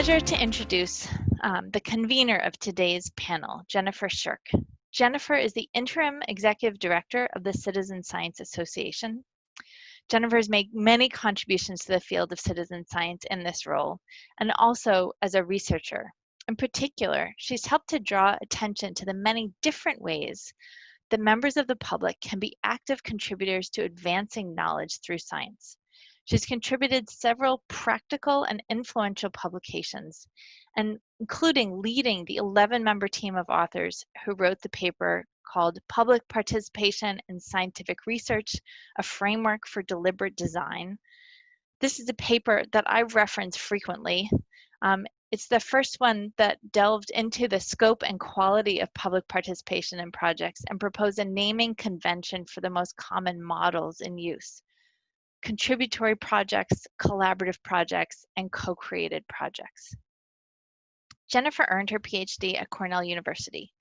pleasure to introduce the convener of today's panel, Jennifer Shirk. Jennifer is the Interim Executive Director of the Citizen Science Association. Jennifer has made many contributions to the field of citizen science in this role, and also as a researcher. In particular, she's helped to draw attention to the many different ways that members of the public can be active contributors to advancing knowledge through science. She's contributed several practical and influential publications, and including leading the 11-member team of authors who wrote the paper called Public Participation in Scientific Research, a Framework for Deliberate Design. This is a paper that I reference frequently. It's the first one that delved into the scope and quality of public participation in projects and proposed a naming convention for the most common models in use: contributory projects, collaborative projects, and co-created projects. Jennifer earned her PhD at Cornell University.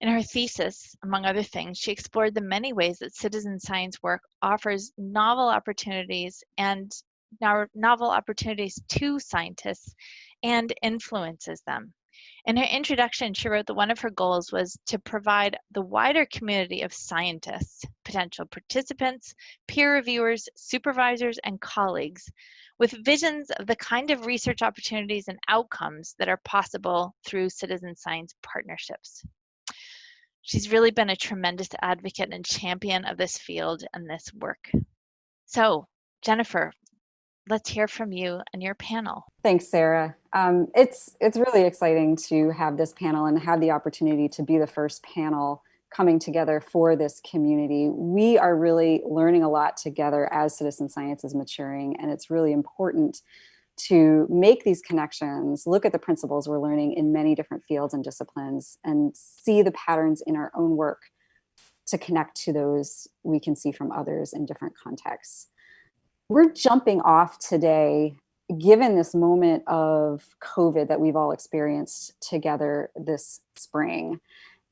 In her thesis, among other things, she explored the many ways that citizen science work offers novel opportunities to scientists and influences them. In her introduction, she wrote that one of her goals was to provide the wider community of scientists, potential participants, peer reviewers, supervisors, and colleagues with visions of the kind of research opportunities and outcomes that are possible through citizen science partnerships. She's really been a tremendous advocate and champion of this field and this work. So, Jennifer, let's hear from you and your panel. Thanks, Sarah. It's really exciting to have this panel and have the opportunity to be the first panel coming together for this community. We are really learning a lot together as citizen science is maturing, and it's really important to make these connections, look at the principles we're learning in many different fields and disciplines, and see the patterns in our own work to connect to those we can see from others in different contexts. We're jumping off today, given this moment of COVID that we've all experienced together this spring,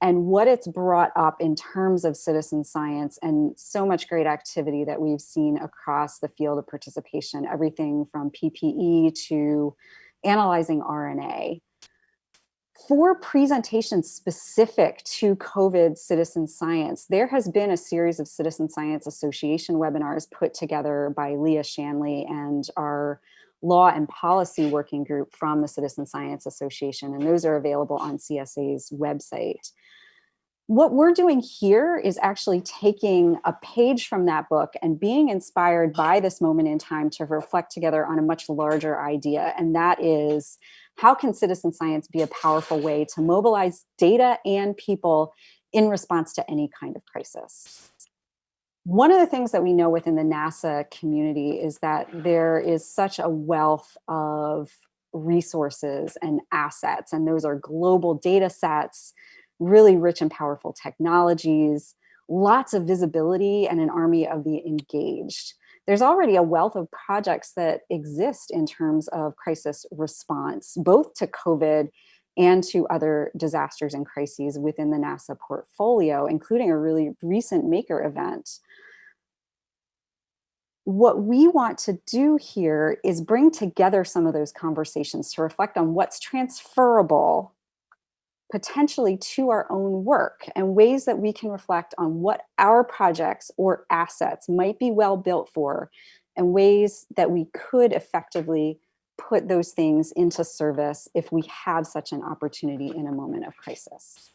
and what it's brought up in terms of citizen science and so much great activity that we've seen across the field of participation, everything from PPE to analyzing RNA. For presentations specific to COVID citizen science, there has been a series of Citizen Science Association webinars put together by Leah Shanley and our Law and Policy Working Group from the Citizen Science Association, and those are available on CSA's website. What we're doing here is actually taking a page from that book and being inspired by this moment in time to reflect together on a much larger idea, and that is, how can citizen science be a powerful way to mobilize data and people in response to any kind of crisis? One of the things that we know within the NASA community is that there is such a wealth of resources and assets, and those are global data sets, really rich and powerful technologies, lots of visibility, and an army of the engaged. There's already a wealth of projects that exist in terms of crisis response, both to COVID and to other disasters and crises within the NASA portfolio, including a really recent Maker event. What we want to do here is bring together some of those conversations to reflect on what's transferable potentially to our own work, and ways that we can reflect on what our projects or assets might be well built for, and ways that we could effectively put those things into service if we have such an opportunity in a moment of crisis.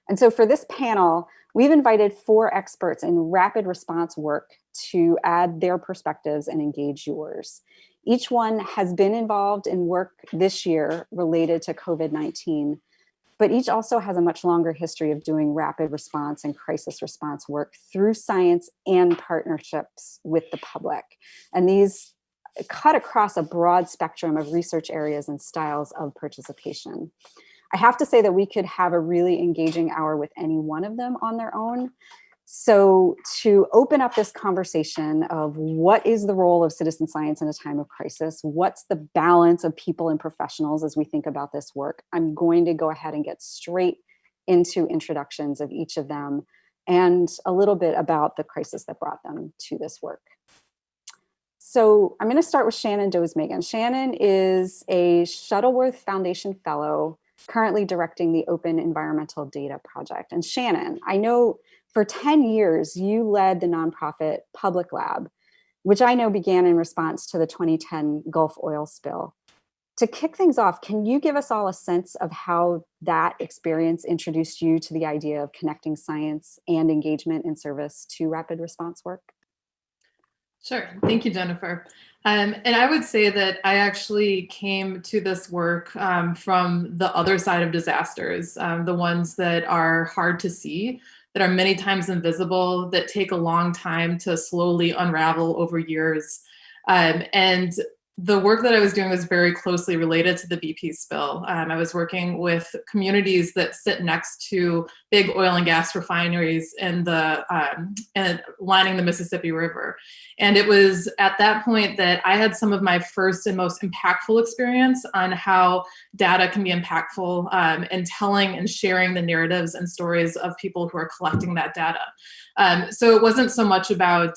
And so for this panel, we've invited 4 experts in rapid response work to add their perspectives and engage yours. Each one has been involved in work this year related to COVID-19, but each also has a much longer history of doing rapid response and crisis response work through science and partnerships with the public. And these cut across a broad spectrum of research areas and styles of participation. I have to say that we could have a really engaging hour with any one of them on their own. So to open up this conversation of what is the role of citizen science in a time of crisis, what's the balance of people and professionals as we think about this work, I'm going to go ahead and get straight into introductions of each of them and a little bit about the crisis that brought them to this work. So I'm going to start with Shannon Dosemagen. Shannon is a Shuttleworth Foundation Fellow, currently directing the Open Environmental Data Project. And Shannon, I know for 10 years you led the nonprofit Public Lab, which I know began in response to the 2010 Gulf oil spill. To kick things off, can you give us all a sense of how that experience introduced you to the idea of connecting science and engagement in service to rapid response work? Sure. Thank you, Jennifer. And I would say that I actually came to this work from the other side of disasters, the ones that are hard to see, that are many times invisible, that take a long time to slowly unravel over years. And the work that I was doing was very closely related to the BP spill. I was working with communities that sit next to big oil and gas refineries and lining the Mississippi River. And it was at that point that I had some of my first and most impactful experience on how data can be impactful in telling and sharing the narratives and stories of people who are collecting that data. So it wasn't so much about,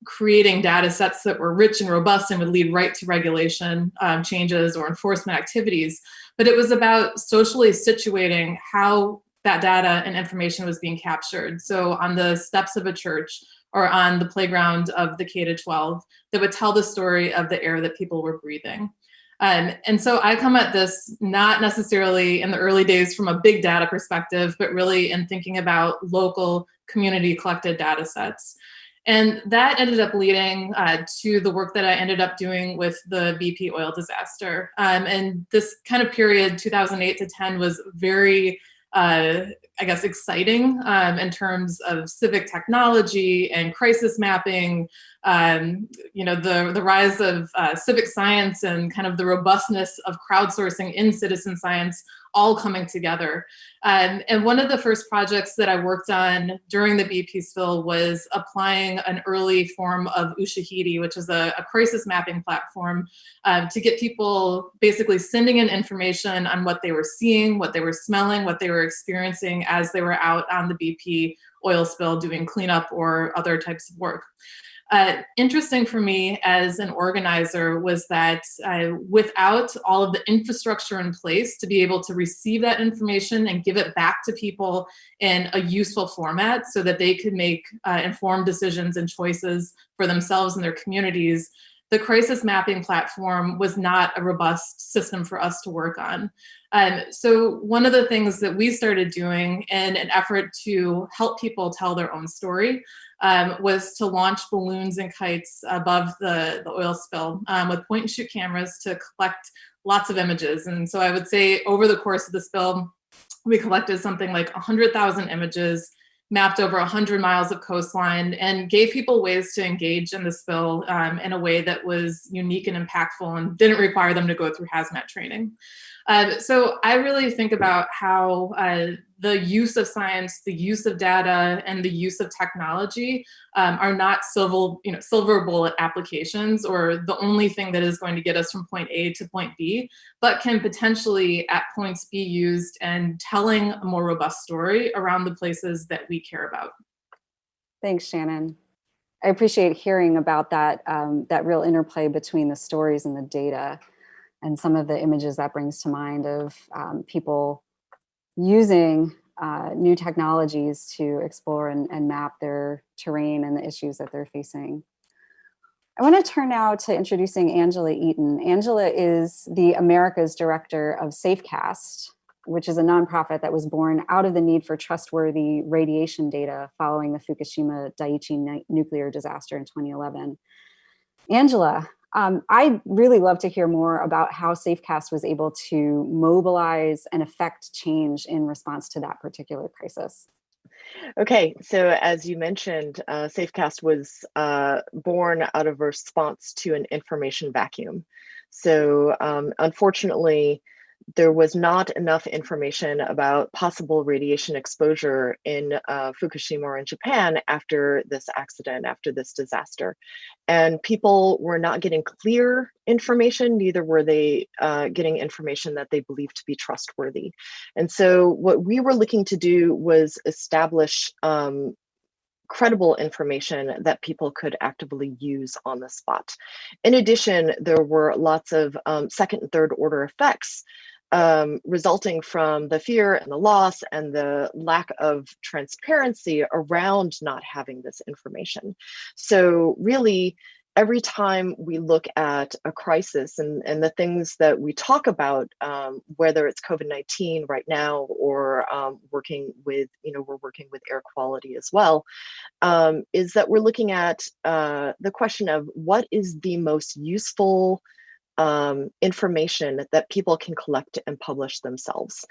creating data sets that were rich and robust and would lead right to regulation changes or enforcement activities, but it was about socially situating how that data and information was being captured. So on the steps of a church or on the playground of the K-12, that would tell the story of the air that people were breathing. And so I come at this not necessarily in the early days from a big data perspective, but really in thinking about local community collected data sets. And that ended up leading to the work that I ended up doing with the BP oil disaster. And this kind of period, 2008 to 10, was very, exciting in terms of civic technology and crisis mapping, the rise of civic science and kind of the robustness of crowdsourcing in citizen science all coming together. And one of the first projects that I worked on during the BP spill was applying an early form of Ushahidi, which is a crisis mapping platform, to get people basically sending in information on what they were seeing, what they were smelling, what they were experiencing as they were out on the BP oil spill doing cleanup or other types of work. Interesting for me as an organizer was that without all of the infrastructure in place to be able to receive that information and give it back to people in a useful format so that they could make informed decisions and choices for themselves and their communities, the crisis mapping platform was not a robust system for us to work on. So one of the things that we started doing in an effort to help people tell their own story was to launch balloons and kites above the oil spill with point and shoot cameras to collect lots of images. And so I would say over the course of the spill, we collected something like 100,000 images, mapped over 100 miles of coastline, and gave people ways to engage in the spill in a way that was unique and impactful and didn't require them to go through hazmat training. So I really think about how the use of science, the use of data, and the use of technology are not silver bullet applications or the only thing that is going to get us from point A to point B, but can potentially at points be used and telling a more robust story around the places that we care about. Thanks, Shannon. I appreciate hearing about that, that real interplay between the stories and the data, and some of the images that brings to mind of people using new technologies to explore and map their terrain and the issues that they're facing. I want to turn now to introducing Angela Eaton. Angela is the America's Director of SafeCast, which is a nonprofit that was born out of the need for trustworthy radiation data following the Fukushima Daiichi nuclear disaster in 2011. Angela, I'd really love to hear more about how SafeCast was able to mobilize and affect change in response to that particular crisis. Okay, so as you mentioned, SafeCast was born out of a response to an information vacuum. So unfortunately, there was not enough information about possible radiation exposure in Fukushima or in Japan after this accident, after this disaster. And people were not getting clear information, neither were they getting information that they believed to be trustworthy. And so what we were looking to do was establish credible information that people could actively use on the spot. In addition, there were lots of second and third order effects resulting from the fear and the loss and the lack of transparency around not having this information. So really, every time we look at a crisis and the things that we talk about, whether it's COVID-19 right now or working with, we're working with air quality as well, is that we're looking at the question of what is the most useful information that people can collect and publish themselves.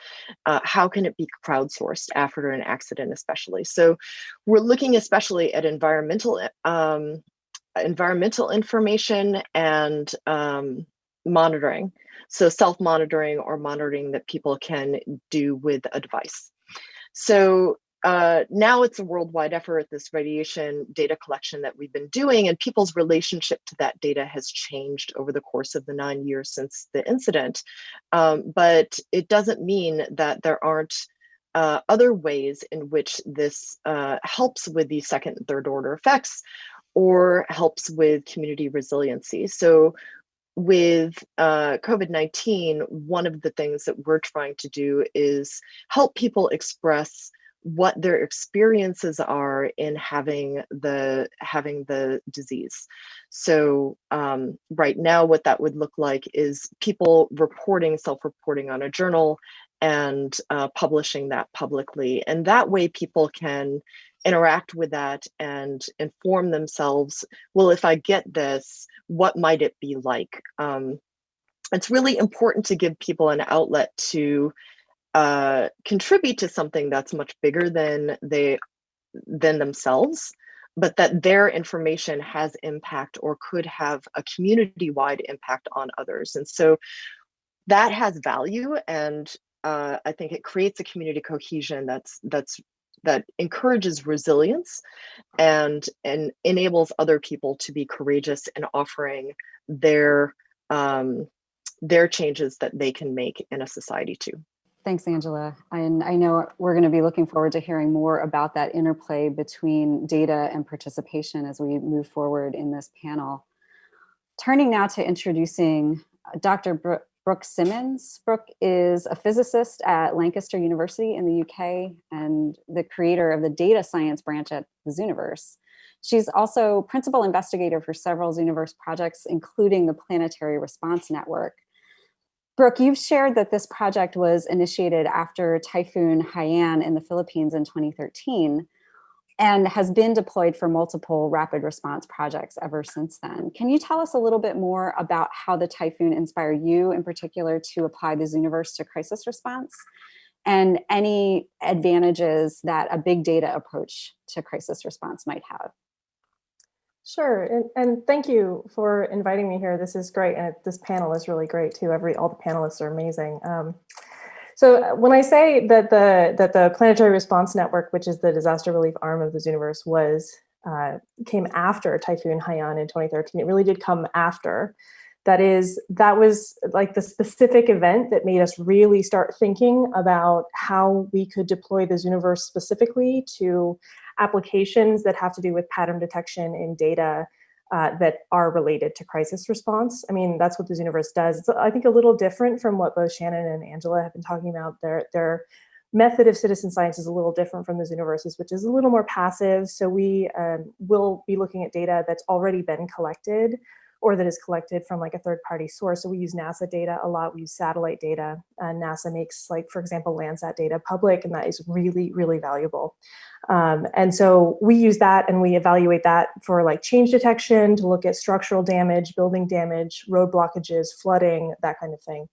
How can it be crowdsourced after an accident, especially? So we're looking especially at environmental information and monitoring. So self-monitoring or monitoring that people can do with a device. So now it's a worldwide effort, this radiation data collection that we've been doing, and people's relationship to that data has changed over the course of the 9 years since the incident. But it doesn't mean that there aren't other ways in which this helps with these second and third order effects or helps with community resiliency. So with COVID-19, one of the things that we're trying to do is help people express what their experiences are in having the disease. So right now, what that would look like is people self-reporting on a journal and publishing that publicly. And that way people can interact with that and inform themselves, well, if I get this, what might it be like? It's really important to give people an outlet to contribute to something that's much bigger than themselves, but that their information has impact or could have a community-wide impact on others. And so that has value, and I think it creates a community cohesion that encourages resilience and enables other people to be courageous in offering their changes that they can make in a society too. Thanks, Angela. And I know we're going to be looking forward to hearing more about that interplay between data and participation as we move forward in this panel. Turning now to introducing Dr. Brooke Simmons. Brooke is a physicist at Lancaster University in the UK and the creator of the data science branch at the Zooniverse. She's also principal investigator for several Zooniverse projects, including the Planetary Response Network. Brooke, you've shared that this project was initiated after Typhoon Haiyan in the Philippines in 2013 and has been deployed for multiple rapid response projects ever since then. Can you tell us a little bit more about how the typhoon inspired you in particular to apply the Zooniverse to crisis response and any advantages that a big data approach to crisis response might have? Sure, and thank you for inviting me here. This is great, and this panel is really great too. All the panelists are amazing. So when I say that the Planetary Response Network, which is the disaster relief arm of the Zooniverse, came after Typhoon Haiyan in 2013, it really did come after. That was like the specific event that made us really start thinking about how we could deploy the Zooniverse specifically to applications that have to do with pattern detection in data that are related to crisis response. I mean, that's what the Zooniverse does. It's, I think, a little different from what both Shannon and Angela have been talking about. Their method of citizen science is a little different from the Zooniverse's, which is a little more passive. So we will be looking at data that's already been collected or that is collected from like a third-party source. So we use NASA data a lot. We use satellite data. NASA makes, like, for example, Landsat data public, and that is really, really valuable. And so we use that and we evaluate that for like change detection, to look at structural damage, building damage, road blockages, flooding, that kind of thing.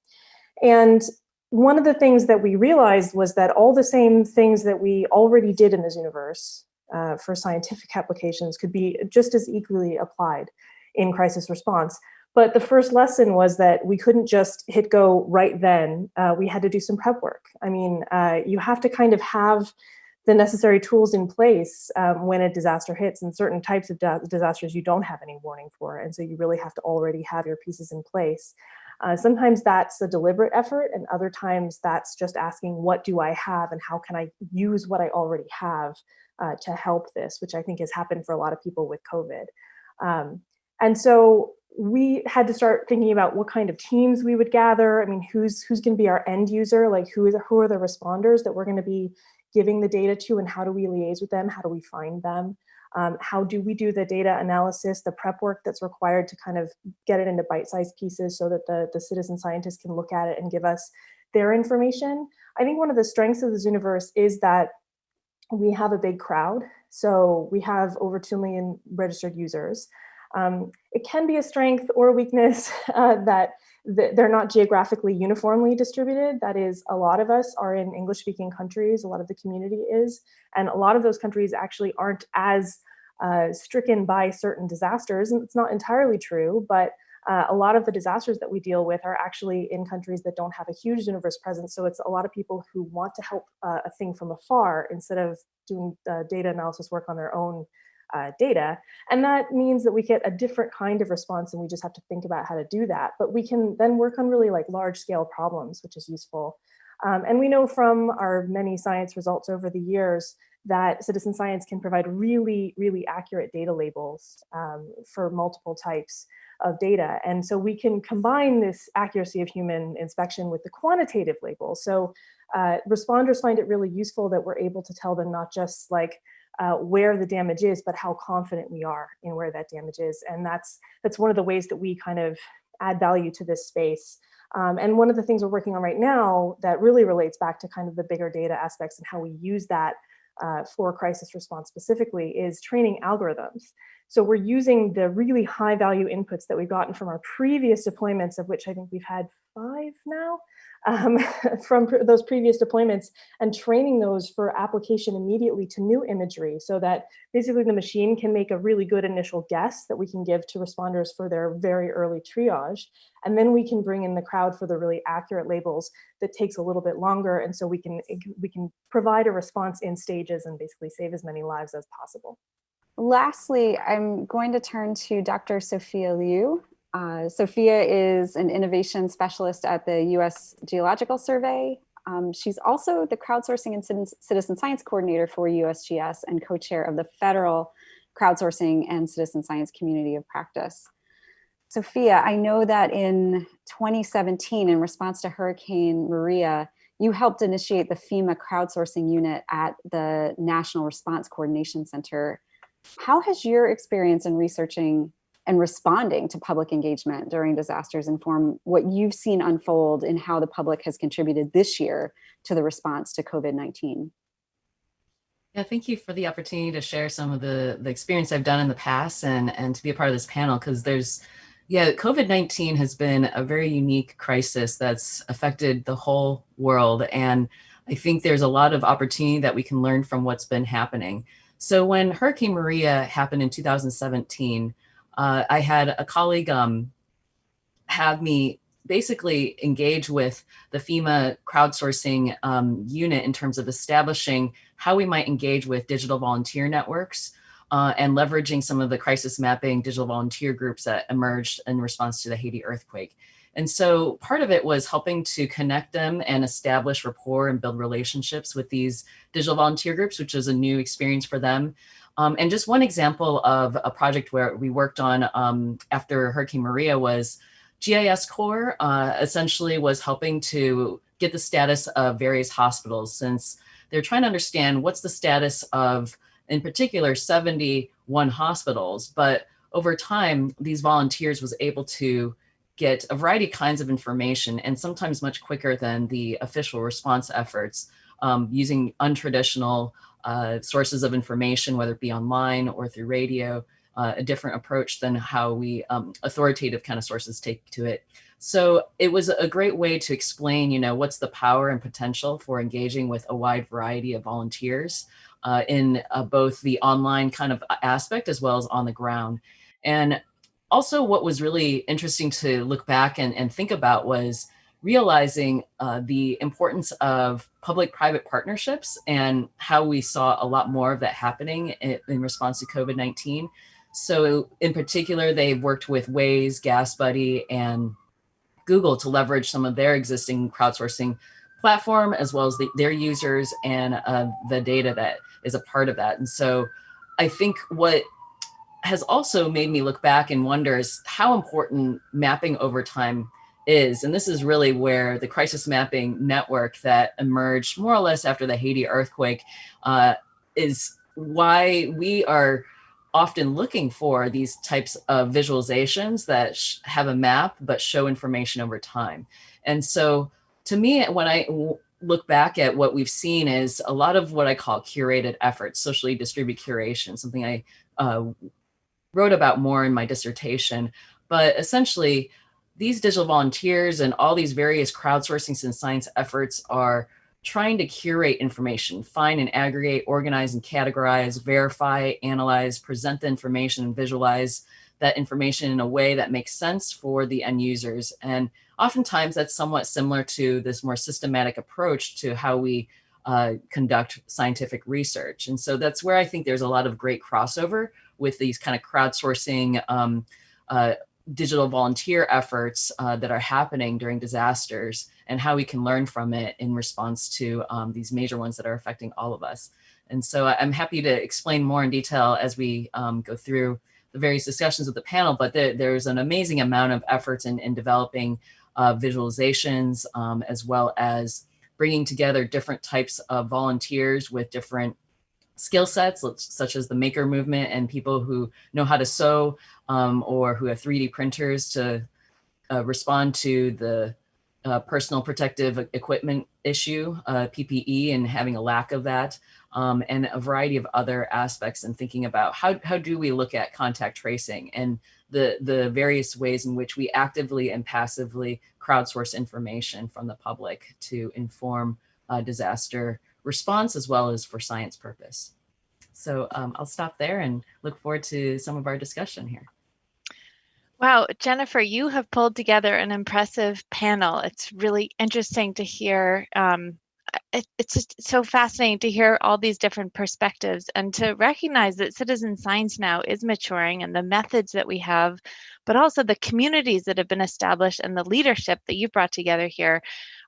And one of the things that we realized was that all the same things that we already did in the Zooniverse for scientific applications could be just as equally applied in crisis response. But the first lesson was that we couldn't just hit go right then. We had to do some prep work. I mean, you have to kind of have the necessary tools in place when a disaster hits, and certain types of disasters you don't have any warning for. And so you really have to already have your pieces in place. Sometimes that's a deliberate effort, and other times that's just asking, what do I have and how can I use what I already have to help this, which I think has happened for a lot of people with COVID. And so we had to start thinking about what kind of teams we would gather. I mean, who's going to be our end user? Like who are the responders that we're going to be giving the data to, and how do we liaise with them? How do we find them? How do we do the data analysis, the prep work that's required to kind of get it into bite-sized pieces so that the citizen scientists can look at it and give us their information? I think one of the strengths of the Zooniverse is that we have a big crowd. So we have over 2 million registered users. It can be a strength or a weakness that they're not geographically uniformly distributed. That is, a lot of us are in English-speaking countries, a lot of the community is, and a lot of those countries actually aren't as stricken by certain disasters. And it's not entirely true, but a lot of the disasters that we deal with are actually in countries that don't have a huge Zooniverse presence. So it's a lot of people who want to help a thing from afar instead of doing data analysis work on their own data. And that means that we get a different kind of response, and we just have to think about how to do that. But we can then work on really like large scale problems, which is useful. And we know from our many science results over the years that citizen science can provide really, really accurate data labels for multiple types of data. And so we can combine this accuracy of human inspection with the quantitative labels. So responders find it really useful that we're able to tell them not just like where the damage is, but how confident we are in where that damage is. And that's one of the ways that we kind of add value to this space. And one of the things we're working on right now that really relates back to kind of the bigger data aspects and how we use that for crisis response specifically is training algorithms. So we're using the really high value inputs that we've gotten from our previous deployments, of which I think we've had 5 now, from those previous deployments, and training those for application immediately to new imagery so that basically the machine can make a really good initial guess that we can give to responders for their very early triage. And then we can bring in the crowd for the really accurate labels that takes a little bit longer. And so we can provide a response in stages and basically save as many lives as possible. Lastly, I'm going to turn to Dr. Sophia Liu. Sophia is an innovation specialist at the U.S. Geological Survey. She's also the crowdsourcing and citizen science coordinator for USGS and co-chair of the Federal Crowdsourcing and Citizen Science Community of Practice. Sophia, I know that in 2017, in response to Hurricane Maria, you helped initiate the FEMA crowdsourcing unit at the National Response Coordination Center. How has your experience in researching and responding to public engagement during disasters inform what you've seen unfold in how the public has contributed this year to the response to COVID-19? Yeah, thank you for the opportunity to share some of the experience I've done in the past and to be a part of this panel, because COVID-19 has been a very unique crisis that's affected the whole world. And I think there's a lot of opportunity that we can learn from what's been happening. So when Hurricane Maria happened in 2017, I had a colleague have me basically engage with the FEMA crowdsourcing unit in terms of establishing how we might engage with digital volunteer networks and leveraging some of the crisis mapping digital volunteer groups that emerged in response to the Haiti earthquake. And so part of it was helping to connect them and establish rapport and build relationships with these digital volunteer groups, which is a new experience for them. And just one example of a project where we worked on after Hurricane Maria was GIS Corps essentially was helping to get the status of various hospitals, since they're trying to understand what's the status of, in particular, 71 hospitals. But over time, these volunteers was able to get a variety of kinds of information, and sometimes much quicker than the official response efforts, using untraditional sources of information, whether it be online or through radio, a different approach than how we authoritative kind of sources take to it. So it was a great way to explain, what's the power and potential for engaging with a wide variety of volunteers in both the online kind of aspect as well as on the ground. And also what was really interesting to look back and think about was realizing the importance of public-private partnerships and how we saw a lot more of that happening in response to COVID-19. So in particular, they've worked with Waze, Gas Buddy, and Google to leverage some of their existing crowdsourcing platform, as well as their users and the data that is a part of that. And so I think what has also made me look back and wonder is how important mapping over time is. And this is really where the crisis mapping network that emerged more or less after the Haiti earthquake is why we are often looking for these types of visualizations that have a map but show information over time. And so to me, when I look back at what we've seen is a lot of what I call curated efforts, socially distributed curation, something I wrote about more in my dissertation. But essentially, these digital volunteers and all these various crowdsourcing and science efforts are trying to curate information, find and aggregate, organize and categorize, verify, analyze, present the information, and visualize that information in a way that makes sense for the end users. And oftentimes that's somewhat similar to this more systematic approach to how we conduct scientific research. And so that's where I think there's a lot of great crossover with these kind of crowdsourcing digital volunteer efforts that are happening during disasters, and how we can learn from it in response to these major ones that are affecting all of us. And so I'm happy to explain more in detail as we go through the various discussions with the panel, but there's an amazing amount of efforts in developing visualizations, as well as bringing together different types of volunteers with different skill sets, such as the maker movement and people who know how to sew or who have 3D printers to respond to the personal protective equipment issue, PPE, and having a lack of that, and a variety of other aspects, and thinking about how do we look at contact tracing and the various ways in which we actively and passively crowdsource information from the public to inform disaster response as well as for science purpose. So I'll stop there and look forward to some of our discussion here. Wow, Jennifer, you have pulled together an impressive panel. It's really interesting to hear. It's just so fascinating to hear all these different perspectives and to recognize that citizen science now is maturing, and the methods that we have, but also the communities that have been established and the leadership that you've brought together here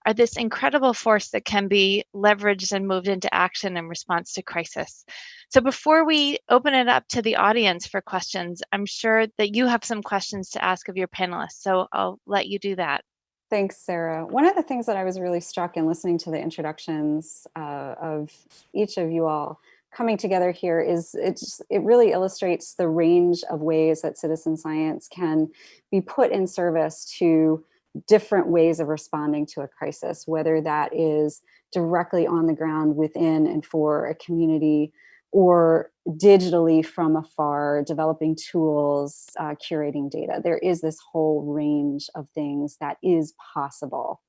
are this incredible force that can be leveraged and moved into action in response to crisis. So before we open it up to the audience for questions, I'm sure that you have some questions to ask of your panelists, so I'll let you do that. Thanks, Sarah. One of the things that I was really struck in listening to the introductions of each of you all coming together here is it really illustrates the range of ways that citizen science can be put in service to different ways of responding to a crisis, whether that is directly on the ground within and for a community, or digitally from afar, developing tools, curating data. There is this whole range of things that is possible.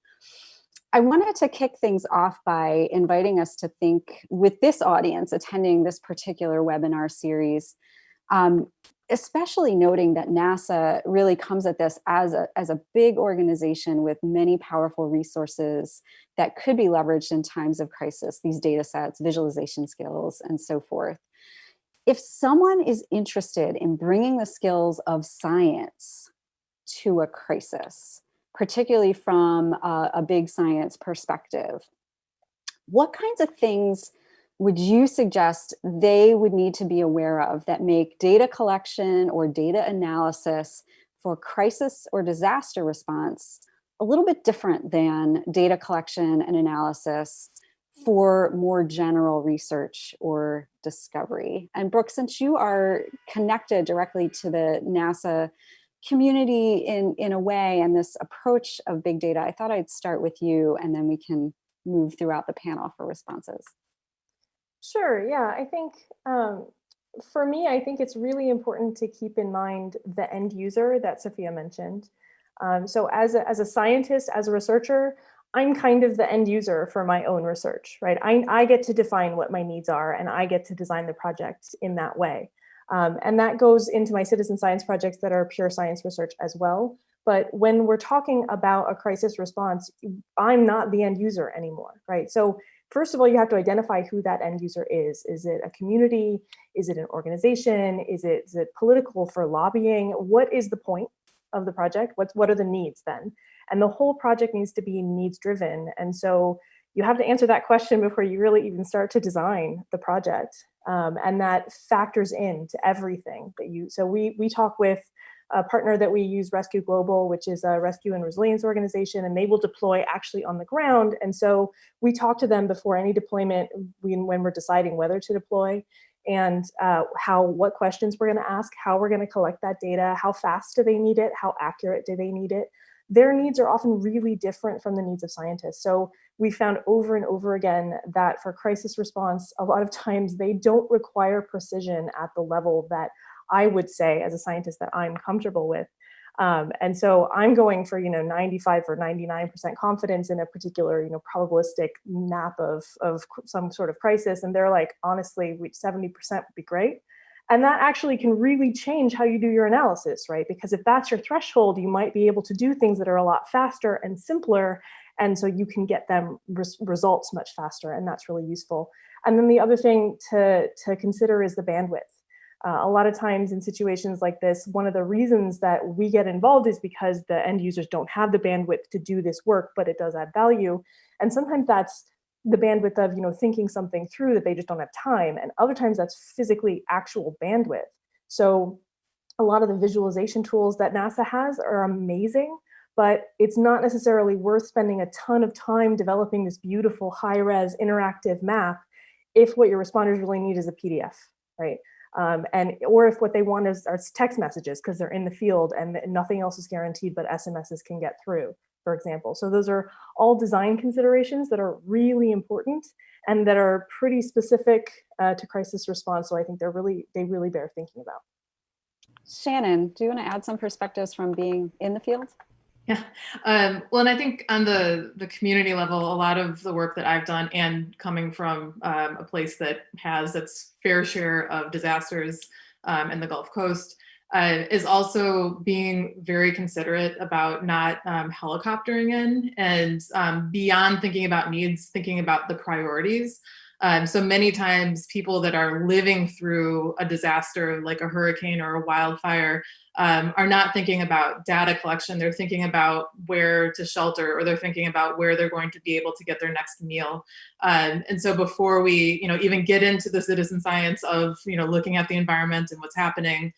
I wanted to kick things off by inviting us to think with this audience attending this particular webinar series, especially noting that NASA really comes at this as a big organization with many powerful resources that could be leveraged in times of crisis, these data sets, visualization skills, and so forth. If someone is interested in bringing the skills of science to a crisis, particularly from a big science perspective, what kinds of things would you suggest they would need to be aware of that make data collection or data analysis for crisis or disaster response a little bit different than data collection and analysis for more general research or discovery? And Brooke, since you are connected directly to the NASA community in a way, and this approach of big data, I thought I'd start with you, and then we can move throughout the panel for responses. Sure, yeah, I think for me, I think it's really important to keep in mind the end user that Sophia mentioned. So as a scientist, as a researcher, I'm kind of the end user for my own research, right? I get to define what my needs are, and I get to design the project in that way. And that goes into my citizen science projects that are pure science research as well. But when we're talking about a crisis response, I'm not the end user anymore, right? So first of all, you have to identify who that end user is. Is it a community? Is it an organization? Is it political for lobbying? What is the point of the project? What are the needs then? And the whole project needs to be needs driven. And so you have to answer that question before you really even start to design the project. And that factors into everything that you, so we talk with a partner that we use, Rescue Global, which is a rescue and resilience organization, and they will deploy actually on the ground. And so we talk to them before any deployment when we're deciding whether to deploy, and what questions we're going to ask, how we're going to collect that data, how fast do they need it, how accurate do they need it. Their needs are often really different from the needs of scientists. So we found over and over again that for crisis response, a lot of times they don't require precision at the level that I would say as a scientist that I'm comfortable with. And so I'm going for, 95 or 99% confidence in a particular, probabilistic map of some sort of crisis. And they're like, honestly, 70% would be great. And that actually can really change how you do your analysis, right? Because if that's your threshold, you might be able to do things that are a lot faster and simpler. And so you can get them results much faster. And that's really useful. And then the other thing to consider is the bandwidth. A lot of times in situations like this, one of the reasons that we get involved is because the end users don't have the bandwidth to do this work, but it does add value. And sometimes that's the bandwidth of, thinking something through that they just don't have time. And other times that's physically actual bandwidth. So a lot of the visualization tools that NASA has are amazing, but it's not necessarily worth spending a ton of time developing this beautiful high-res interactive map if what your responders really need is a PDF, right? Or if what they want are text messages because they're in the field and nothing else is guaranteed but SMSs can get through, for example. So those are all design considerations that are really important and that are pretty specific to crisis response. So I think they really bear thinking about. Shannon, do you want to add some perspectives from being in the field? Yeah, well, and I think on the community level, a lot of the work that I've done and coming from a place that has its fair share of disasters in the Gulf Coast is also being very considerate about not helicoptering in and beyond thinking about needs, thinking about the priorities. So many times people that are living through a disaster like a hurricane or a wildfire are not thinking about data collection. They're thinking about where to shelter, or they're thinking about where they're going to be able to get their next meal. And so before we, even get into the citizen science of, looking at the environment and what's happening,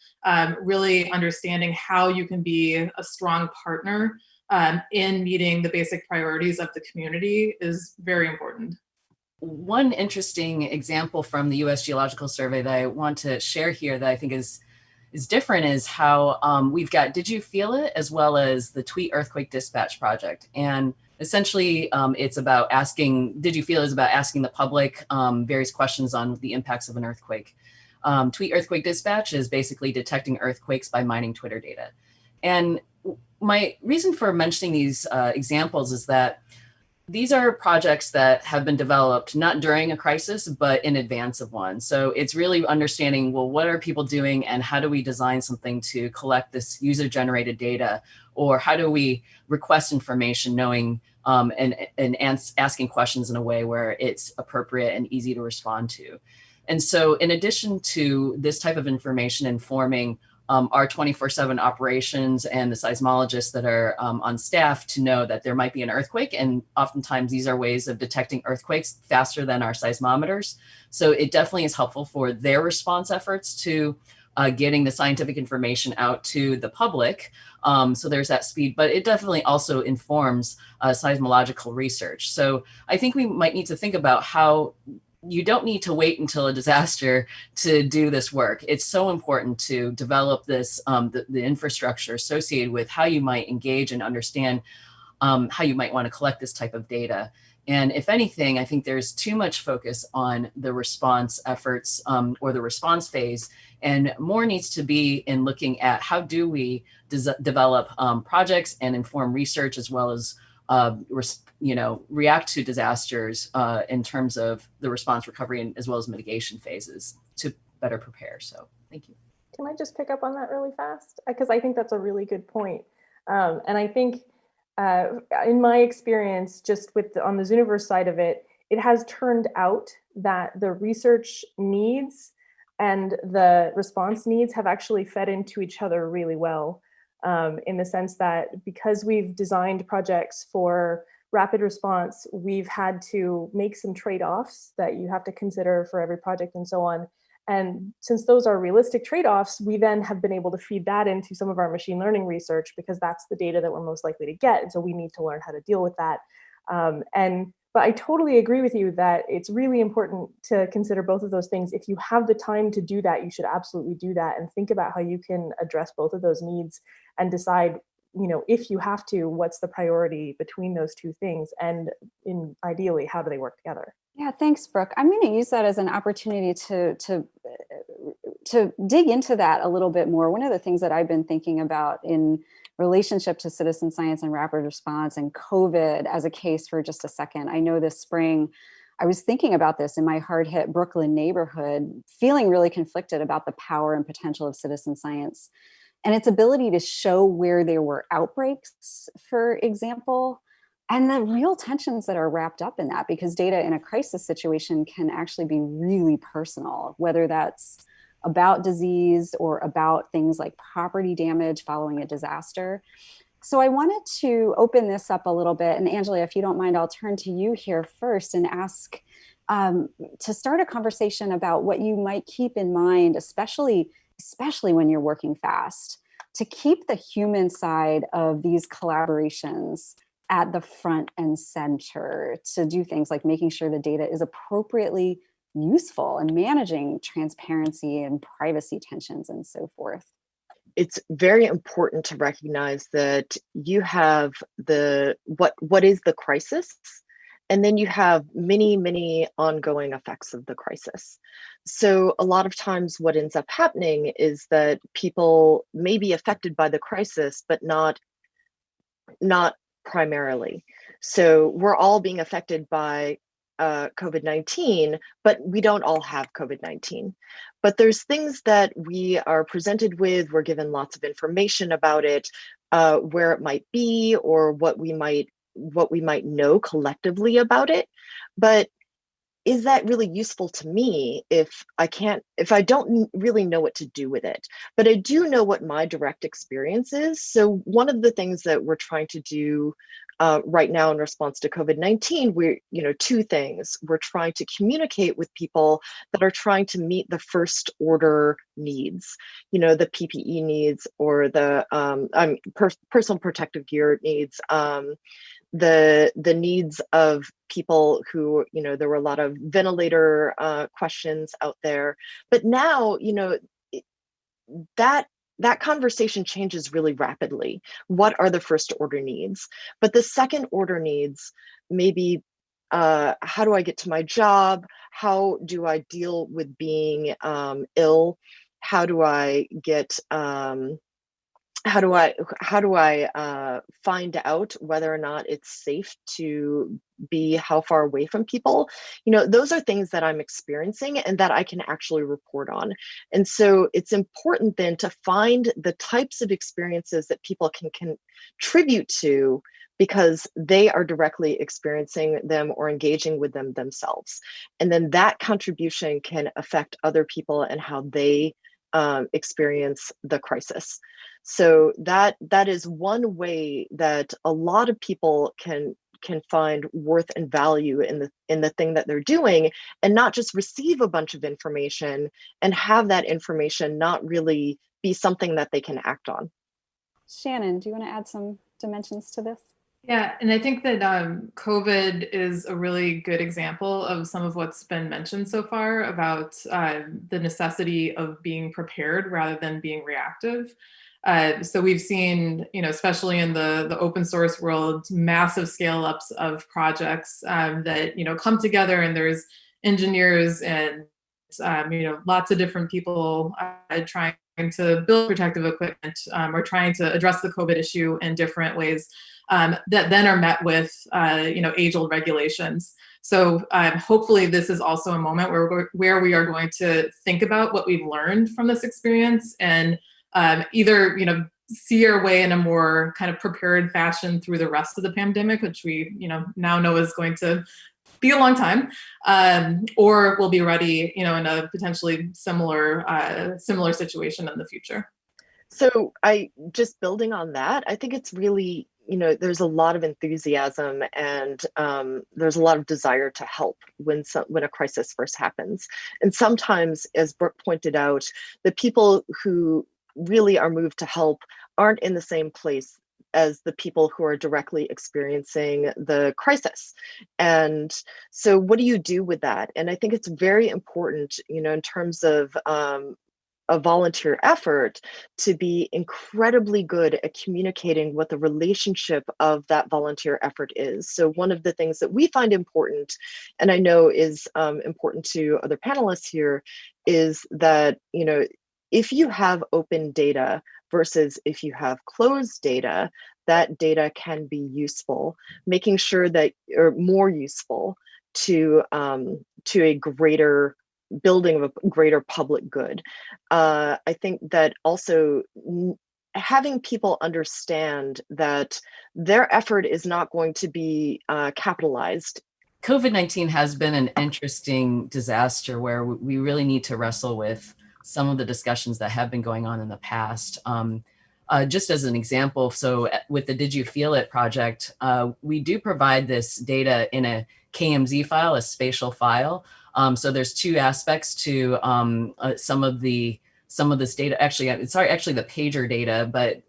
really understanding how you can be a strong partner in meeting the basic priorities of the community is very important. One interesting example from the U.S. Geological Survey that I want to share here that I think is different is how we've got Did You Feel It as well as the Tweet Earthquake Dispatch Project. And essentially it's about asking, Did You Feel It is about asking the public various questions on the impacts of an earthquake. Tweet Earthquake Dispatch is basically detecting earthquakes by mining Twitter data. And my reason for mentioning these examples is that these are projects that have been developed not during a crisis, but in advance of one. So it's really understanding, well, what are people doing and how do we design something to collect this user-generated data? Or how do we request information knowing and asking questions in a way where it's appropriate and easy to respond to? And so in addition to this type of information informing our 24/7 operations and the seismologists that are on staff to know that there might be an earthquake. And oftentimes these are ways of detecting earthquakes faster than our seismometers. So it definitely is helpful for their response efforts to getting the scientific information out to the public. So there's that speed, but it definitely also informs seismological research. So I think we might need to think about how you don't need to wait until a disaster to do this work. It's so important to develop this, the infrastructure associated with how you might engage and understand how you might want to collect this type of data. And if anything, I think there's too much focus on the response efforts or the response phase, and more needs to be in looking at how do we develop projects and inform research as well as react to disasters in terms of the response, recovery, and as well as mitigation phases to better prepare. So thank you. Can I just pick up on that really fast? Because I think that's a really good point. And I think in my experience, just on the Zooniverse side of it, it has turned out that the research needs and the response needs have actually fed into each other really well. in the sense that because we've designed projects for rapid response, we've had to make some trade-offs that you have to consider for every project and so on. And since those are realistic trade-offs, we then have been able to feed that into some of our machine learning research because that's the data that we're most likely to get. And so we need to learn how to deal with that. But I totally agree with you that it's really important to consider both of those things. If you have the time to do that, you should absolutely do that and think about how you can address both of those needs and decide, if you have to, what's the priority between those two things, and ideally, how do they work together? Yeah, thanks, Brooke. I'm going to use that as an opportunity to dig into that a little bit more. One of the things that I've been thinking about in relationship to citizen science and rapid response and COVID as a case for just a second. I know this spring, I was thinking about this in my hard-hit Brooklyn neighborhood, feeling really conflicted about the power and potential of citizen science and its ability to show where there were outbreaks, for example, and the real tensions that are wrapped up in that, because data in a crisis situation can actually be really personal, whether that's about disease or about things like property damage following a disaster. So I wanted to open this up a little bit. And Angela, if you don't mind, I'll turn to you here first and ask to start a conversation about what you might keep in mind, especially when you're working fast, to keep the human side of these collaborations at the front and center, to do things like making sure the data is appropriately useful and managing transparency and privacy tensions and so forth. It's very important to recognize that you have what is the crisis, and then you have many ongoing effects of the crisis. So a lot of times what ends up happening is that people may be affected by the crisis, but not primarily. So we're all being affected by COVID-19, but we don't all have COVID-19. But there's things that we are presented with, we're given lots of information about it, where it might be, or what we might know collectively about it. But is that really useful to me if I don't really know what to do with it? But I do know what my direct experience is. So one of the things that we're trying to do right now in response to COVID-19, two things. We're trying to communicate with people that are trying to meet the first order needs, the PPE needs, or the personal protective gear needs, the needs of people who, there were a lot of ventilator questions out there. But now, that conversation changes really rapidly. What are the first order needs? But the second order needs, maybe how do I get to my job? How do I deal with being ill? How do I get how do I find out whether or not it's safe to be how far away from people? Those are things that I'm experiencing and that I can actually report on. And so it's important then to find the types of experiences that people can contribute to because they are directly experiencing them or engaging with them themselves. And then that contribution can affect other people and how they experience the crisis. So that is one way that a lot of people can find worth and value in the thing that they're doing, and not just receive a bunch of information and have that information not really be something that they can act on. Shannon, do you want to add some dimensions to this? Yeah, and I think that COVID is a really good example of some of what's been mentioned so far about the necessity of being prepared rather than being reactive. So we've seen, especially in the open source world, massive scale ups of projects that, come together, and there's engineers and, lots of different people trying to build protective equipment or trying to address the COVID issue in different ways that then are met with, age-old regulations. So hopefully this is also a moment where we are going to think about what we've learned from this experience and either, see our way in a more kind of prepared fashion through the rest of the pandemic, which we, now know is going to be a long time, or we'll be ready, in a potentially similar situation in the future. So I just building on that, I think it's really, there's a lot of enthusiasm and there's a lot of desire to help when a crisis first happens. And sometimes, as Brooke pointed out, the people who really are moved to help aren't in the same place as the people who are directly experiencing the crisis. And so what do you do with that? And I think it's very important, in terms of a volunteer effort, to be incredibly good at communicating what the relationship of that volunteer effort is. So one of the things that we find important, and I know is important to other panelists here, is that, if you have open data versus if you have closed data, that data can be useful, making sure that, or more useful to a greater building of a greater public good. I think that also having people understand that their effort is not going to be capitalized. COVID-19 has been an interesting disaster where we really need to wrestle with some of the discussions that have been going on in the past. Just as an example, so with the Did You Feel It project, we do provide this data in a KMZ file, a spatial file. So there's two aspects to some of this data. Actually, it's actually the pager data, but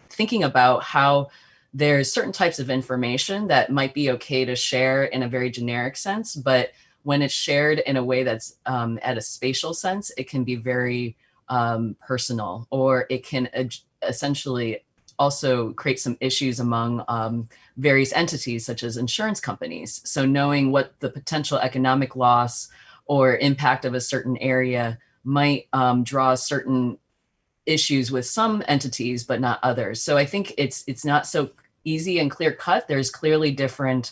thinking about how there's certain types of information that might be okay to share in a very generic sense, but when it's shared in a way that's at a spatial sense, it can be very personal, or it can essentially also create some issues among various entities such as insurance companies. So knowing what the potential economic loss or impact of a certain area might draw certain issues with some entities, but not others. So I think it's not so easy and clear cut. There's clearly different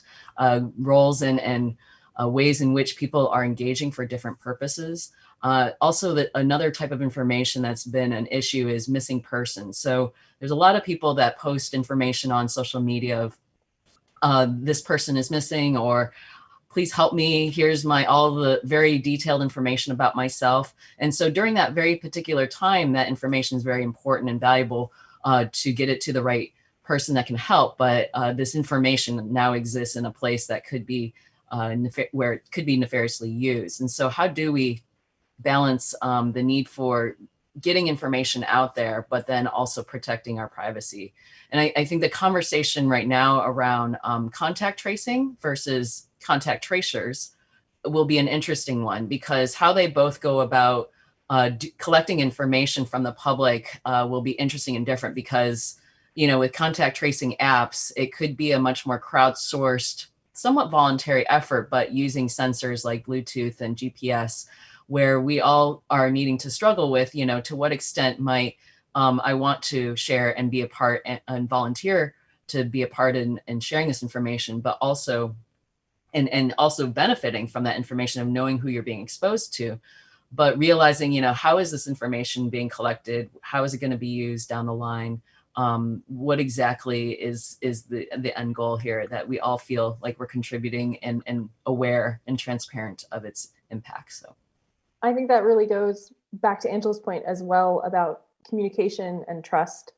roles and ways in which people are engaging for different purposes. Also, another type of information that's been an issue is missing persons. So there's a lot of people that post information on social media of this person is missing, or please help me. Here's all the very detailed information about myself. And so during that very particular time, that information is very important and valuable to get it to the right person that can help. But this information now exists in a place that could be where it could be nefariously used. And so how do we balance the need for getting information out there, but then also protecting our privacy? And I think the conversation right now around contact tracing versus contact tracers will be an interesting one, because how they both go about collecting information from the public will be interesting and different, because, with contact tracing apps, it could be a much more crowdsourced, somewhat voluntary effort, but using sensors like Bluetooth and GPS, where we all are needing to struggle with, to what extent might I want to share and be a part and volunteer to be a part in sharing this information, but also and also benefiting from that information of knowing who you're being exposed to, but realizing, how is this information being collected? How is it going to be used down the line? What exactly is the end goal here, that we all feel like we're contributing and aware and transparent of its impact. So I think that really goes back to Angela's point as well about communication and trust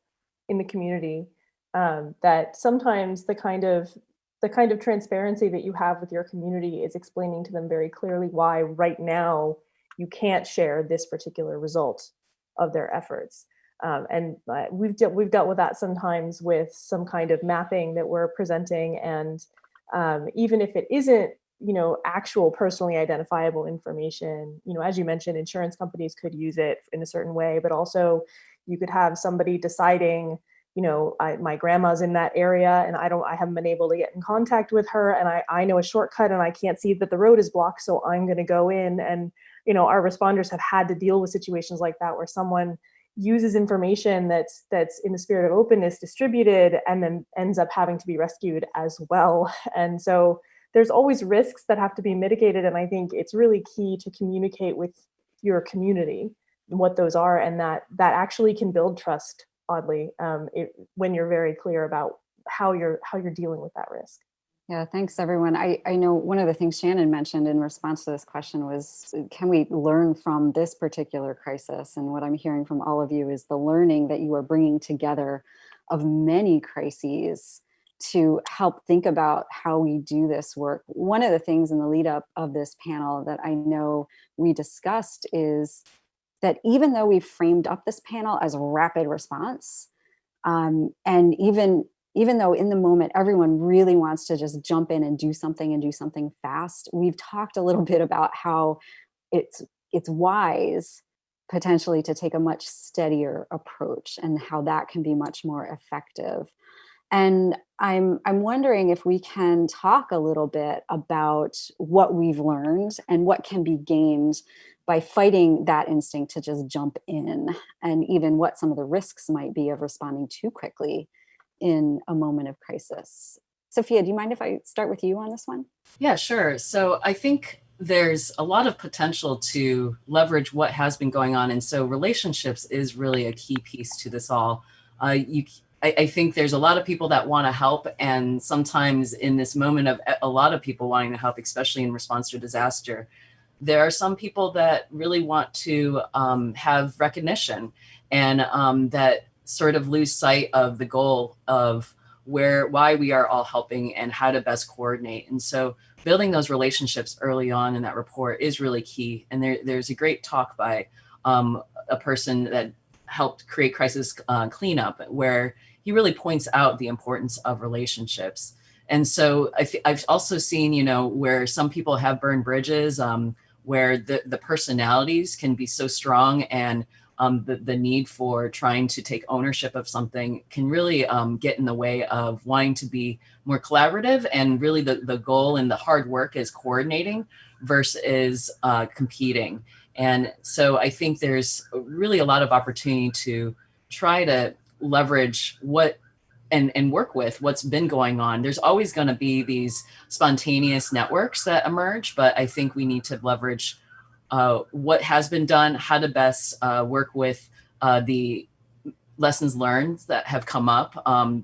in the community. That sometimes the kind of transparency that you have with your community is explaining to them very clearly why right now you can't share this particular result of their efforts. And we've dealt with that sometimes with some kind of mapping that we're presenting, and even if it isn't actual personally identifiable information, as you mentioned, insurance companies could use it in a certain way, but also you could have somebody deciding, my grandma's in that area and I haven't been able to get in contact with her, and I know a shortcut and I can't see that the road is blocked, so I'm going to go in. And our responders have had to deal with situations like that, where someone uses information that's in the spirit of openness distributed and then ends up having to be rescued as well. And so there's always risks that have to be mitigated, and I think it's really key to communicate with your community what those are, and that actually can build trust, oddly, when you're very clear about how you're dealing with that risk. Yeah, thanks everyone. I know one of the things Shannon mentioned in response to this question was, can we learn from this particular crisis? And what I'm hearing from all of you is the learning that you are bringing together of many crises to help think about how we do this work. One of the things in the lead up of this panel that I know we discussed is that even though we framed up this panel as a rapid response, and even though in the moment everyone really wants to just jump in and do something fast, we've talked a little bit about how it's wise potentially to take a much steadier approach and how that can be much more effective. And I'm wondering if we can talk a little bit about what we've learned and what can be gained by fighting that instinct to just jump in, and even what some of the risks might be of responding too quickly in a moment of crisis. Sophia, do you mind if I start with you on this one? Yeah, sure. So I think there's a lot of potential to leverage what has been going on. And so relationships is really a key piece to this all. I think there's a lot of people that want to help. And sometimes in this moment of a lot of people wanting to help, especially in response to disaster, there are some people that really want to have recognition and that sort of lose sight of the goal of why we are all helping and how to best coordinate. And so building those relationships early on in that report is really key. And there's a great talk by a person that helped create Crisis Cleanup, where he really points out the importance of relationships. And so I've also seen, where some people have burned bridges, where the personalities can be so strong, and the need for trying to take ownership of something can really get in the way of wanting to be more collaborative. And really the goal and the hard work is coordinating versus competing. And so I think there's really a lot of opportunity to try to leverage and work with what's been going on. There's always going to be these spontaneous networks that emerge, but I think we need to leverage what has been done, how to best work with the lessons learned that have come up,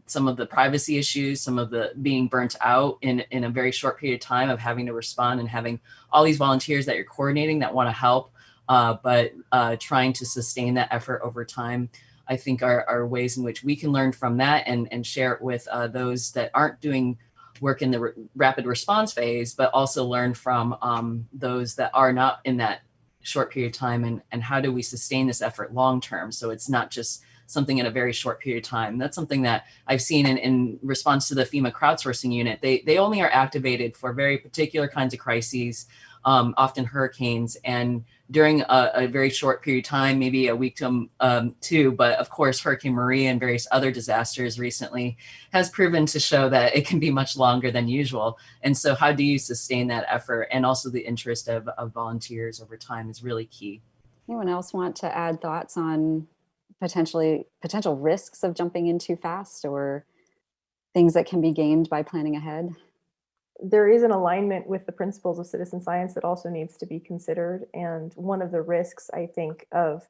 some of the privacy issues, some of the being burnt out in a very short period of time of having to respond, and having all these volunteers that you're coordinating that want to help, but trying to sustain that effort over time. I think are ways in which we can learn from that and share it with those that aren't doing work in the rapid response phase, but also learn from those that are not in that short period of time, and how do we sustain this effort long term, so it's not just something in a very short period of time. That's something that I've seen in response to the FEMA crowdsourcing unit. They only are activated for very particular kinds of crises, often hurricanes, and during a very short period of time, maybe a week to two. But of course, Hurricane Maria and various other disasters recently has proven to show that it can be much longer than usual. And so how do you sustain that effort? And also the interest of volunteers over time is really key. Anyone else want to add thoughts on potential risks of jumping in too fast, or things that can be gained by planning ahead? There is an alignment with the principles of citizen science that also needs to be considered. And one of the risks, I think, of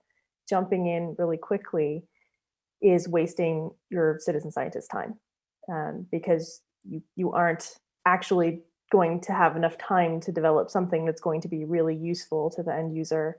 jumping in really quickly is wasting your citizen scientist time, because you aren't actually going to have enough time to develop something that's going to be really useful to the end user.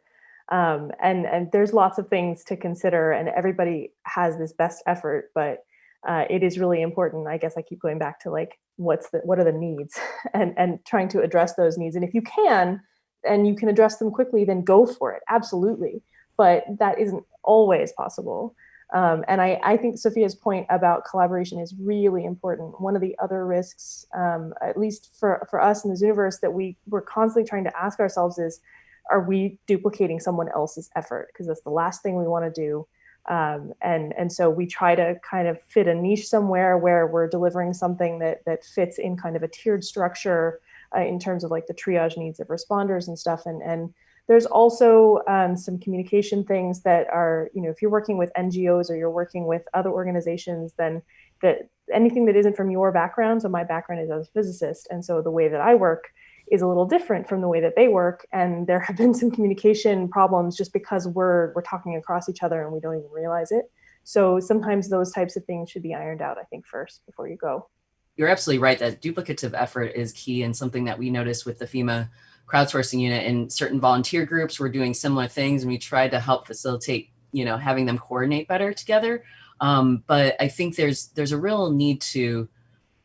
And there's lots of things to consider, and everybody has this best effort, but it is really important. I guess I keep going back to like, what are the needs, and trying to address those needs. And if you can, and you can address them quickly, then go for it. Absolutely. But that isn't always possible. And I think Sophia's point about collaboration is really important. One of the other risks, at least for us in the Zooniverse, that we're constantly trying to ask ourselves is, are we duplicating someone else's effort? Because that's the last thing we want to do. And so we try to kind of fit a niche somewhere where we're delivering something that fits in kind of a tiered structure in terms of like the triage needs of responders and stuff. And there's also some communication things that are, if you're working with NGOs or you're working with other organizations, then that anything that isn't from your background. So my background is as a physicist. And so the way that I work is a little different from the way that they work. And there have been some communication problems just because we're talking across each other and we don't even realize it. So sometimes those types of things should be ironed out, I think, first before you go. you're absolutely right that duplicative effort is key, and something that we noticed with the FEMA crowdsourcing unit. In certain volunteer groups, we're doing similar things, and we tried to help facilitate, having them coordinate better together. But I think there's a real need to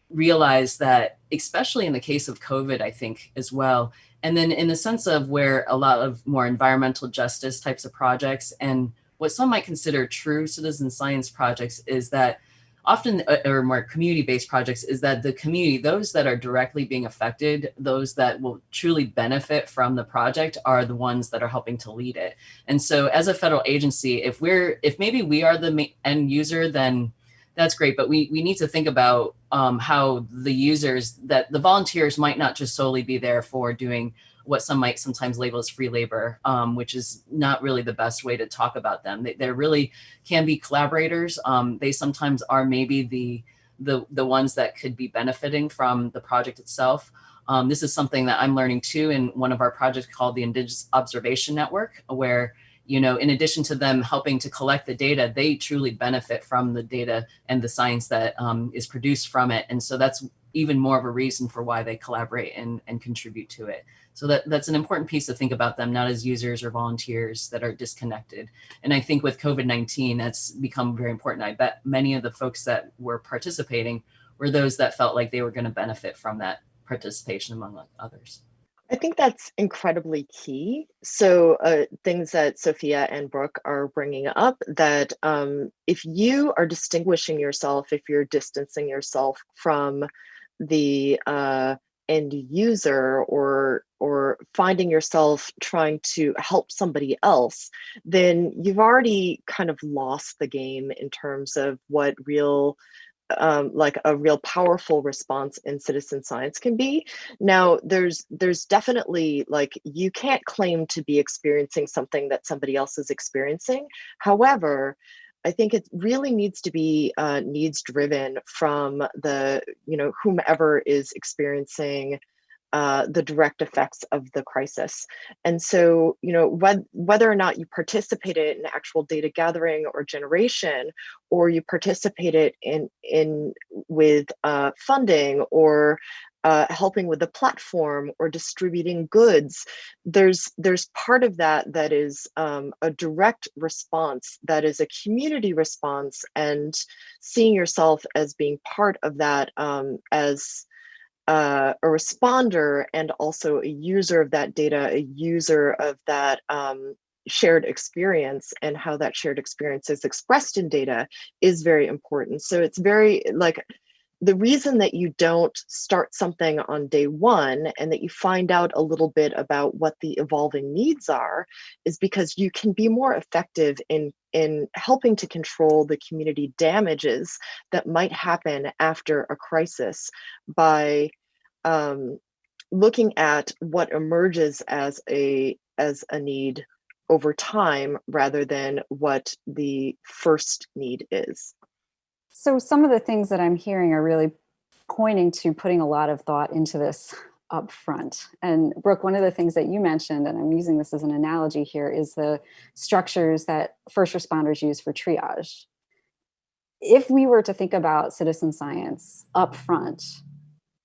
realize that, especially in the case of COVID, I think as well, and then in the sense of where a lot of more environmental justice types of projects and what some might consider true citizen science projects is that often, or more community-based projects, is that the community, those that are directly being affected, those that will truly benefit from the project, are the ones that are helping to lead it. And so as a federal agency, if maybe we are the end user, then that's great. But we need to think about how the users, that the volunteers might not just solely be there for doing what some might sometimes label as free labor, which is not really the best way to talk about them. They really can be collaborators. They sometimes are maybe the ones that could be benefiting from the project itself. This is something that I'm learning too in one of our projects called the Indigenous Observation Network, where, in addition to them helping to collect the data, they truly benefit from the data and the science that is produced from it. And so that's even more of a reason for why they collaborate and contribute to it. So that's an important piece to think about them, not as users or volunteers that are disconnected. And I think with COVID-19, that's become very important. I bet many of the folks that were participating were those that felt like they were going to benefit from that participation among others. I think that's incredibly key. So things that Sophia and Brooke are bringing up, that if you are distinguishing yourself, if you're distancing yourself from the end user, or finding yourself trying to help somebody else, then you've already kind of lost the game in terms of what real like a real powerful response in citizen science can be. Now, there's definitely, like, you can't claim to be experiencing something that somebody else is experiencing. However, I think it really needs to be needs driven from the, whomever is experiencing the direct effects of the crisis. And so, whether or not you participated in actual data gathering or generation, or you participated in with funding, or helping with the platform, or distributing goods, there's part of that is a direct response, that is a community response, and seeing yourself as being part of that, as a responder, and also a user of that data, a user of that shared experience, and how that shared experience is expressed in data is very important. So it's very, like, the reason that you don't start something on day one and that you find out a little bit about what the evolving needs are is because you can be more effective in helping to control the community damages that might happen after a crisis by looking at what emerges as a need over time, rather than what the first need is. So some of the things that I'm hearing are really pointing to putting a lot of thought into this up front. And Brooke, one of the things that you mentioned, and I'm using this as an analogy here, is the structures that first responders use for triage. If we were to think about citizen science up front,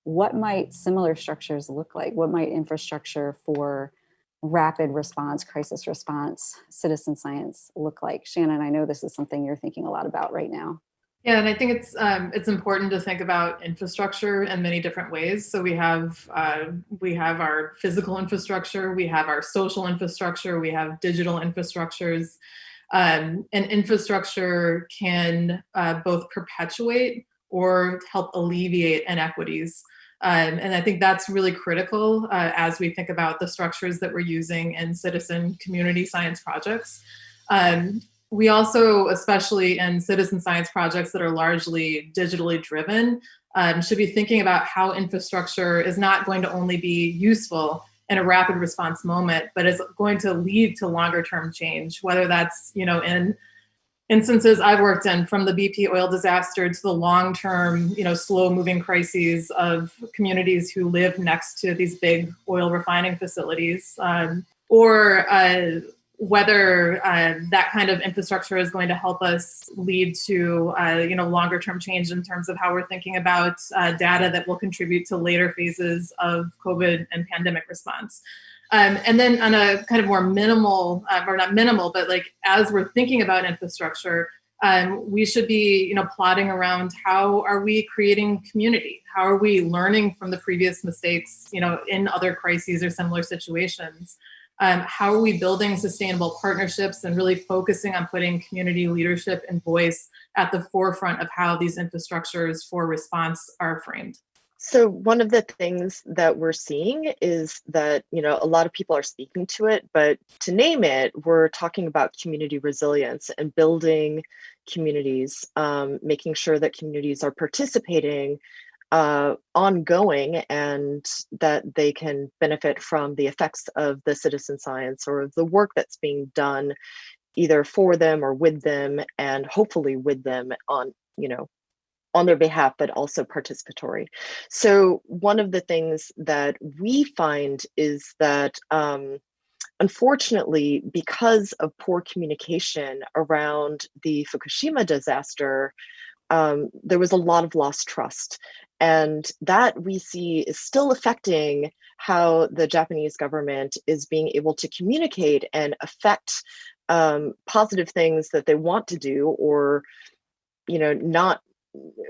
what might similar structures look like? What might infrastructure for rapid response, crisis response, citizen science look like? Shannon, I know this is something you're thinking a lot about right now. Yeah, and I think it's important to think about infrastructure in many different ways. So we have our physical infrastructure, we have our social infrastructure, we have digital infrastructures, and infrastructure can both perpetuate or help alleviate inequities. And I think that's really critical as we think about the structures that we're using in citizen community science projects. We also, especially in citizen science projects that are largely digitally driven, should be thinking about how infrastructure is not going to only be useful in a rapid response moment, but is going to lead to longer term change, whether that's, in instances I've worked in, from the BP oil disaster to the long-term, slow-moving crises of communities who live next to these big oil refining facilities, or whether that kind of infrastructure is going to help us lead to longer term change in terms of how we're thinking about data that will contribute to later phases of COVID and pandemic response. And then on a kind of more minimal, or not minimal, but like as we're thinking about infrastructure, we should be plotting around how are we creating community? How are we learning from the previous mistakes in other crises or similar situations? How are we building sustainable partnerships and really focusing on putting community leadership and voice at the forefront of how these infrastructures for response are framed? So one of the things that we're seeing is that, a lot of people are speaking to it, but to name it, we're talking about community resilience and building communities, making sure that communities are participating ongoing and that they can benefit from the effects of the citizen science or the work that's being done either for them or with them, and hopefully with them on their behalf, but also participatory. So one of the things that we find is that unfortunately, because of poor communication around the Fukushima disaster, there was a lot of lost trust. And that we see is still affecting how the Japanese government is being able to communicate and affect positive things that they want to do, or not.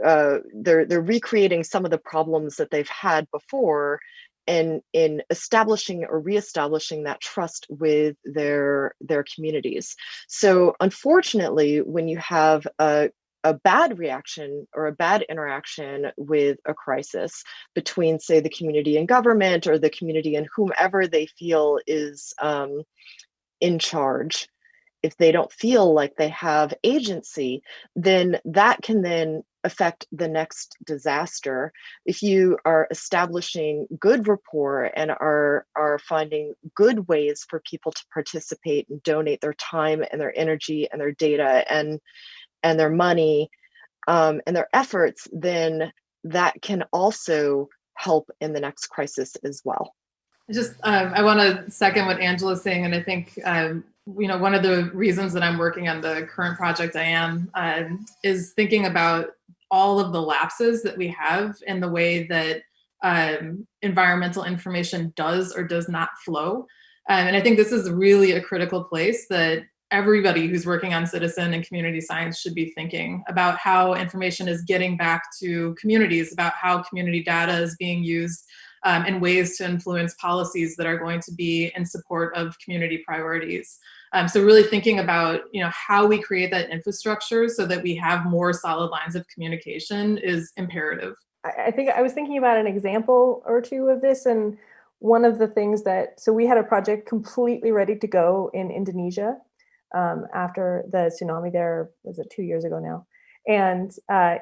They're recreating some of the problems that they've had before, and in establishing or reestablishing that trust with their communities. So unfortunately, when you have a bad reaction or a bad interaction with a crisis between, say, the community and government, or the community and whomever they feel is in charge, if they don't feel like they have agency, then that can then affect the next disaster. If you are establishing good rapport and are finding good ways for people to participate and donate their time and their energy and their data and their money and their efforts, then that can also help in the next crisis as well. I want to second what Angela's saying, and I think one of the reasons that I'm working on the current project I am is thinking about all of the lapses that we have in the way that environmental information does or does not flow. And I think this is really a critical place that everybody who's working on citizen and community science should be thinking about how information is getting back to communities, about how community data is being used in ways to influence policies that are going to be in support of community priorities. So really thinking about how we create that infrastructure so that we have more solid lines of communication is imperative. I think I was thinking about an example or two of this, and one of the things so we had a project completely ready to go in Indonesia after the tsunami there, was it 2 years ago now? And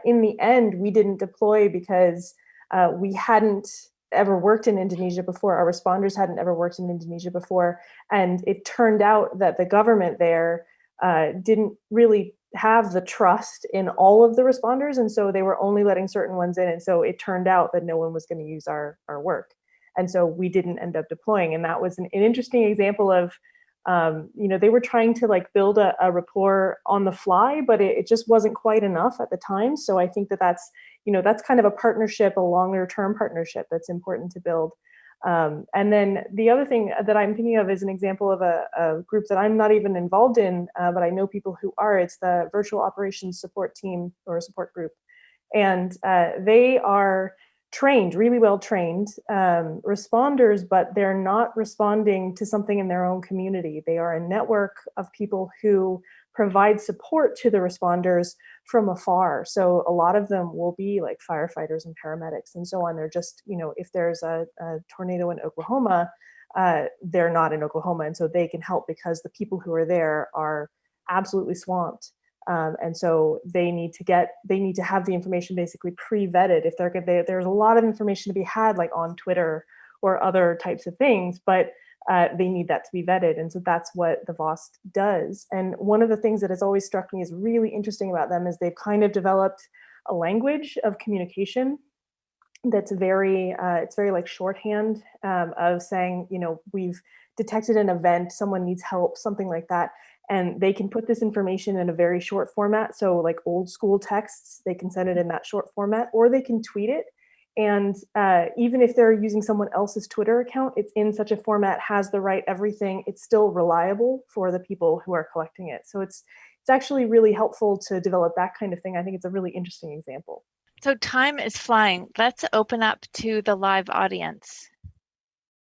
in the end, we didn't deploy because we hadn't ever worked in Indonesia before. Our responders hadn't ever worked in Indonesia before. And it turned out that the government there didn't really have the trust in all of the responders. And so they were only letting certain ones in. And so it turned out that no one was going to use our work. And so we didn't end up deploying. And that was an interesting example of, they were trying to build a rapport on the fly, but it just wasn't quite enough at the time. So I think that's kind of a partnership, a longer term partnership that's important to build. And then the other thing that I'm thinking of is an example of a group that I'm not even involved in, but I know people who are. It's the Virtual Operations Support Team, or a support group. And they are trained, really well trained responders, but they're not responding to something in their own community. They are a network of people who provide support to the responders from afar. So a lot of them will be like firefighters and paramedics and so on. They're just, if there's a tornado in Oklahoma, they're not in Oklahoma. And so they can help because the people who are there are absolutely swamped. And so they need to have the information basically pre-vetted. If there's a lot of information to be had, like on Twitter or other types of things, but they need that to be vetted. And so that's what the VOST does. And one of the things that has always struck me as really interesting about them is they've kind of developed a language of communication that's very, it's very like shorthand of saying, we've detected an event, someone needs help, something like that. And they can put this information in a very short format. So like old school texts, they can send it in that short format, or they can tweet it. And even if they're using someone else's Twitter account, it's in such a format, has the right everything. It's still reliable for the people who are collecting it. So it's actually really helpful to develop that kind of thing. I think it's a really interesting example. So time is flying. Let's open up to the live audience.